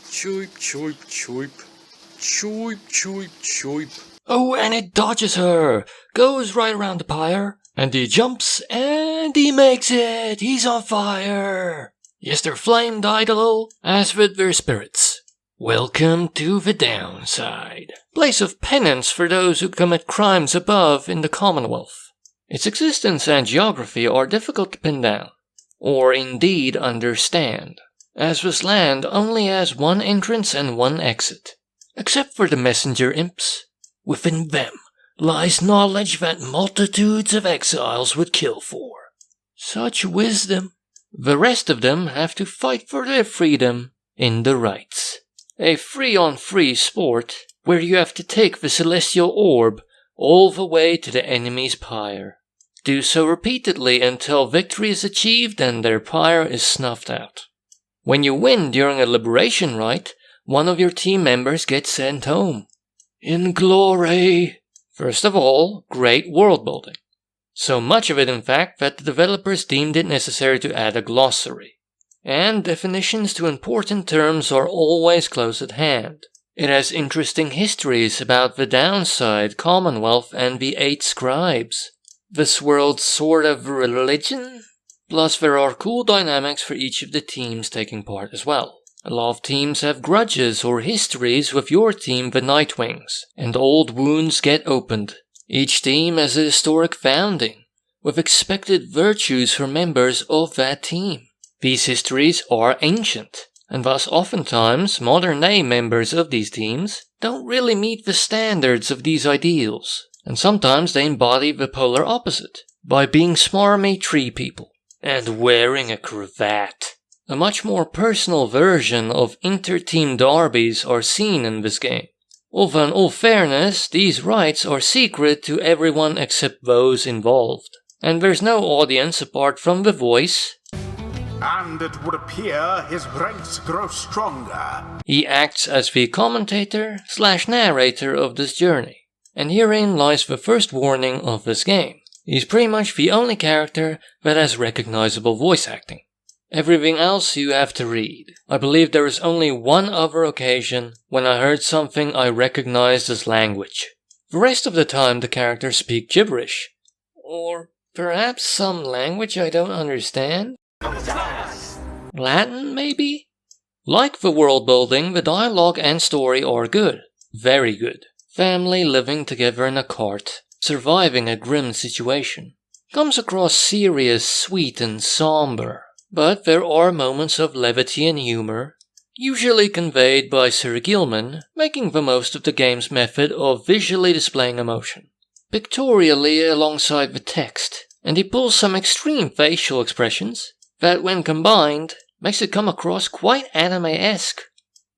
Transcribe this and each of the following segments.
Choip, choip, choip. Choip, choip, choip. Oh, and it dodges her. Goes right around the pyre. And he jumps and he makes it. He's on fire. Yes, their flame died a little, as with their spirits. Welcome to the downside. Place of penance for those who commit crimes above in the Commonwealth. Its existence and geography are difficult to pin down, or indeed understand, as this land only has one entrance and one exit, except for the messenger imps. Within them lies knowledge that multitudes of exiles would kill for. Such wisdom. The rest of them have to fight for their freedom in the rights. A free-on-free sport where you have to take the celestial orb all the way to the enemy's pyre. Do so repeatedly until victory is achieved and their pyre is snuffed out. When you win during a liberation rite, one of your team members gets sent home. In glory! First of all, great world building. So much of it, in fact, that the developers deemed it necessary to add a glossary. And definitions to important terms are always close at hand. It has interesting histories about the downside, Commonwealth, and the 8 scribes. This world's sort of religion? Plus there are cool dynamics for each of the teams taking part as well. A lot of teams have grudges or histories with your team, the Nightwings, and old wounds get opened. Each team has a historic founding, with expected virtues for members of that team. These histories are ancient, and thus oftentimes modern-day members of these teams don't really meet the standards of these ideals, and sometimes they embody the polar opposite, by being smarmy tree people, and wearing a cravat. A much more personal version of inter-team derbies are seen in this game. Although in all fairness, these rights are secret to everyone except those involved, and there's no audience apart from the voice. And it would appear his ranks grow stronger. He acts as the commentator/narrator of this journey, and herein lies the first warning of this game. He's pretty much the only character that has recognizable voice acting. Everything else you have to read. I believe there is only one other occasion when I heard something I recognized as language. The rest of the time the characters speak gibberish. Or perhaps some language I don't understand? Latin, maybe? Like the world building, the dialogue and story are good. Very good. Family living together in a cart, surviving a grim situation. Comes across serious, sweet, and somber. But there are moments of levity and humor, usually conveyed by Sir Gilman, making the most of the game's method of visually displaying emotion, pictorially alongside the text, and he pulls some extreme facial expressions that, when combined, makes it come across quite anime-esque.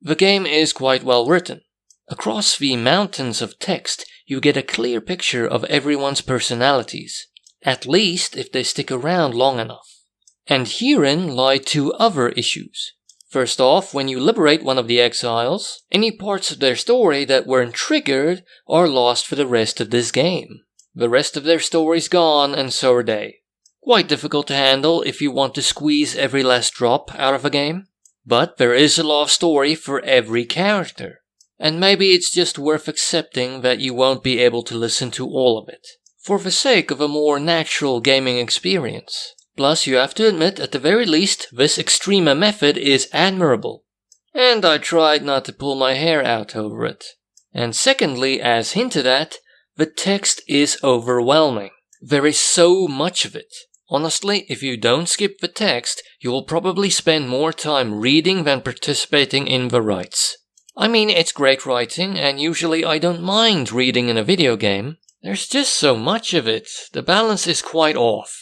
The game is quite well written. Across the mountains of text, you get a clear picture of everyone's personalities, at least if they stick around long enough. And herein lie 2 other issues. First off, when you liberate one of the exiles, any parts of their story that weren't triggered are lost for the rest of this game. The rest of their story's gone, and so are they. Quite difficult to handle if you want to squeeze every last drop out of a game. But there is a lot of story for every character. And maybe it's just worth accepting that you won't be able to listen to all of it, for the sake of a more natural gaming experience. Plus, you have to admit, at the very least, this extrema method is admirable. And I tried not to pull my hair out over it. And secondly, as hinted at, the text is overwhelming. There is so much of it. Honestly, if you don't skip the text, you will probably spend more time reading than participating in the rites. I mean, it's great writing, and usually I don't mind reading in a video game. There's just so much of it. The balance is quite off.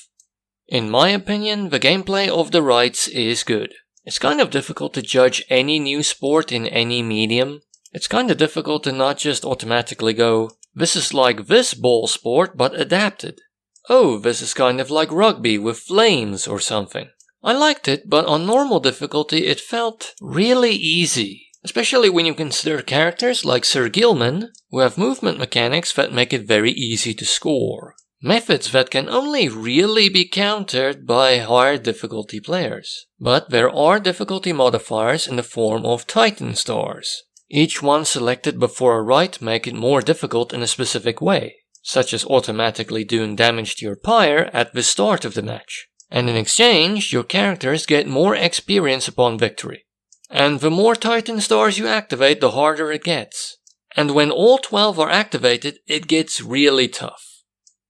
In my opinion, the gameplay of the rites is good. It's kind of difficult to judge any new sport in any medium. It's kind of difficult to not just automatically go, this is like this ball sport but adapted. Oh, this is kind of like rugby with flames or something. I liked it, but on normal difficulty it felt really easy. Especially when you consider characters like Sir Gilman, who have movement mechanics that make it very easy to score. Methods that can only really be countered by higher difficulty players. But there are difficulty modifiers in the form of Titan stars. Each one selected before a rite make it more difficult in a specific way, such as automatically doing damage to your Pyre at the start of the match. And in exchange, your characters get more experience upon victory. And the more Titan stars you activate, the harder it gets. And when all 12 are activated, it gets really tough.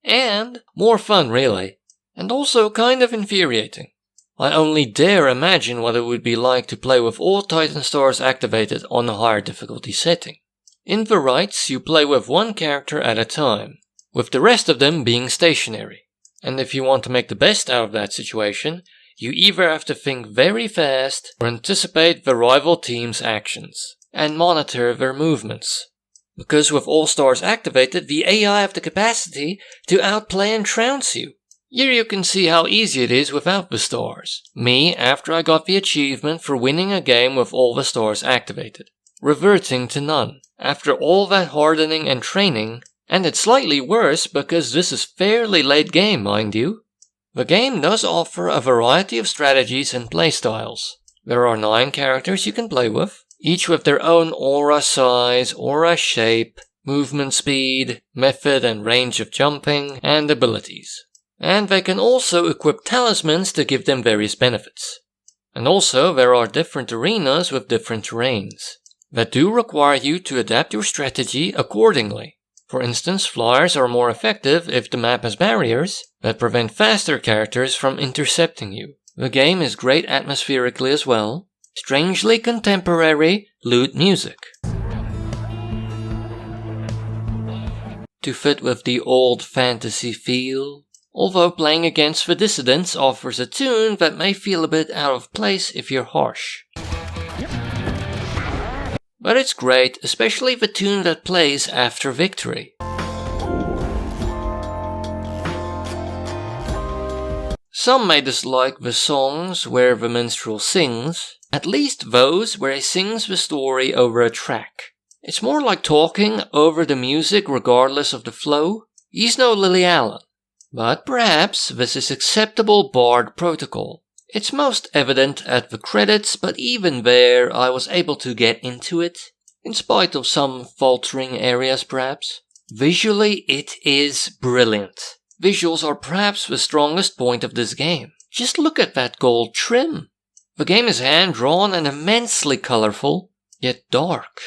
And more fun, really. And also kind of infuriating. I only dare imagine what it would be like to play with all Titan stars activated on a higher difficulty setting. In the rites, you play with one character at a time, with the rest of them being stationary. And if you want to make the best out of that situation, you either have to think very fast or anticipate the rival team's actions, and monitor their movements. Because with all stars activated, the AI have the capacity to outplay and trounce you. Here you can see how easy it is without the stars. Me, after I got the achievement for winning a game with all the stars activated. Reverting to none. After all that hardening and training, and it's slightly worse because this is fairly late game, mind you. The game does offer a variety of strategies and playstyles. There are 9 characters you can play with, each with their own aura size, aura shape, movement speed, method and range of jumping, and abilities. And they can also equip talismans to give them various benefits. And also there are different arenas with different terrains that do require you to adapt your strategy accordingly. For instance, flyers are more effective if the map has barriers that prevent faster characters from intercepting you. The game is great atmospherically as well. Strangely contemporary lute music. To fit with the old fantasy feel, although playing against the dissidents offers a tune that may feel a bit out of place if you're harsh. But it's great, especially the tune that plays after victory. Some may dislike the songs where the minstrel sings, at least those where he sings the story over a track. It's more like talking over the music regardless of the flow. He's no Lily Allen. But perhaps this is acceptable bard protocol. It's most evident at the credits, but even there I was able to get into it, in spite of some faltering areas perhaps. Visually it is brilliant. Visuals are perhaps the strongest point of this game. Just look at that gold trim. The game is hand-drawn and immensely colorful, yet dark.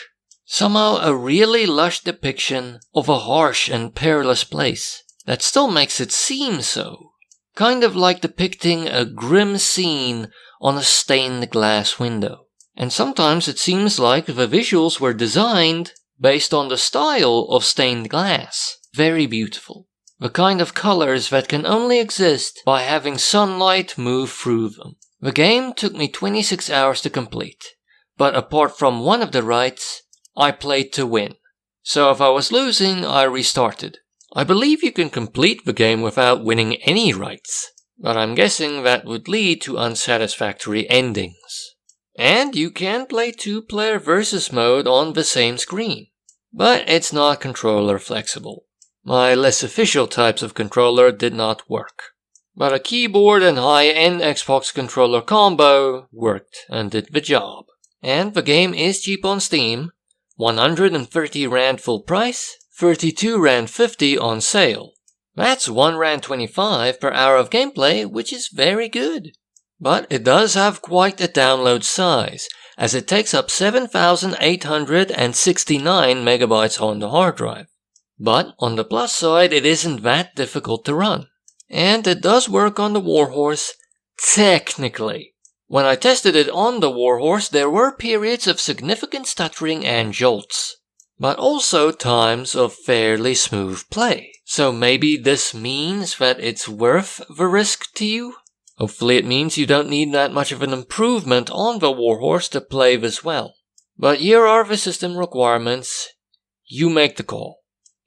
Somehow a really lush depiction of a harsh and perilous place that still makes it seem so. Kind of like depicting a grim scene on a stained glass window. And sometimes it seems like the visuals were designed based on the style of stained glass. Very beautiful. The kind of colors that can only exist by having sunlight move through them. The game took me 26 hours to complete, but apart from one of the rites, I played to win. So if I was losing, I restarted. I believe you can complete the game without winning any rites, but I'm guessing that would lead to unsatisfactory endings. And you can play 2-player versus mode on the same screen, but it's not controller flexible. My less official types of controller did not work, but a keyboard and high-end Xbox controller combo worked and did the job. And the game is cheap on Steam, 130 Rand full price, 32 Rand 50 on sale. That's 1 Rand 25 per hour of gameplay, which is very good. But it does have quite a download size, as it takes up 7,869 megabytes on the hard drive. But on the plus side, it isn't that difficult to run. And it does work on the Warhorse, technically. When I tested it on the Warhorse, there were periods of significant stuttering and jolts, but also times of fairly smooth play. So maybe this means that it's worth the risk to you? Hopefully it means you don't need that much of an improvement on the Warhorse to play this well. But here are the system requirements. You make the call.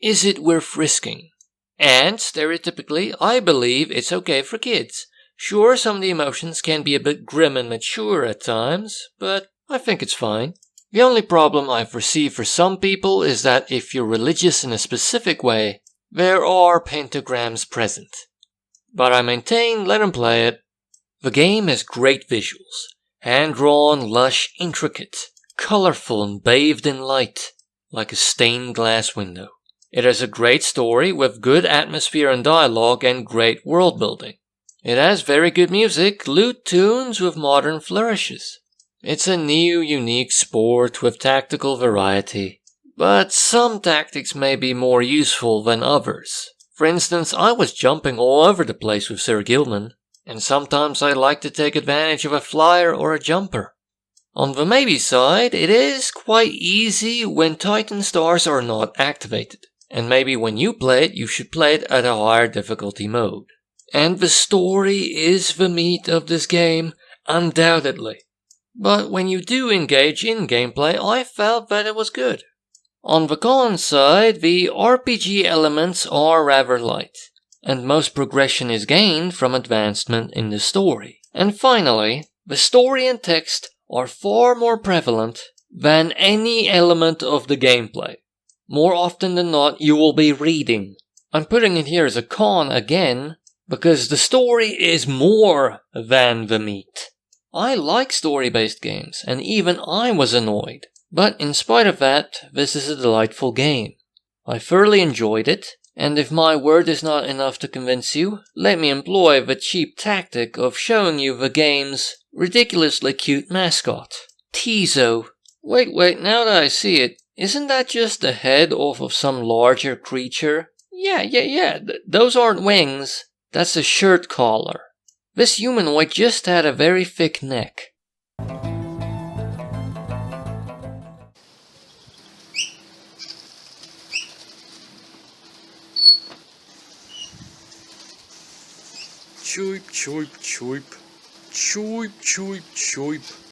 Is it worth risking? And, stereotypically, I believe it's okay for kids. Sure, some of the emotions can be a bit grim and mature at times, but I think it's fine. The only problem I foresee for some people is that if you're religious in a specific way, there are pentagrams present. But I maintain, let him play it. The game has great visuals. Hand-drawn, lush, intricate, colorful and bathed in light, like a stained glass window. It has a great story with good atmosphere and dialogue and great world building. It has very good music, lute tunes with modern flourishes. It's a new, unique sport with tactical variety, but some tactics may be more useful than others. For instance, I was jumping all over the place with Sir Gilman, and sometimes I like to take advantage of a flyer or a jumper. On the maybe side, it is quite easy when Titan stars are not activated, and maybe when you play it, you should play it at a higher difficulty mode. And the story is the meat of this game, undoubtedly. But when you do engage in gameplay, I felt that it was good. On the con side, the RPG elements are rather light, and most progression is gained from advancement in the story. And finally, the story and text are far more prevalent than any element of the gameplay. More often than not, you will be reading. I'm putting it here as a con again, because the story is more than the meat. I like story-based games, and even I was annoyed. But in spite of that, this is a delightful game. I thoroughly enjoyed it, and if my word is not enough to convince you, let me employ the cheap tactic of showing you the game's ridiculously cute mascot, Tizo. Wait, now that I see it, isn't that just the head off of some larger creature? Yeah, those aren't wings. That's a shirt collar. This humanoid just had a very thick neck. Choip, choip, choip. Choip, choip, choip.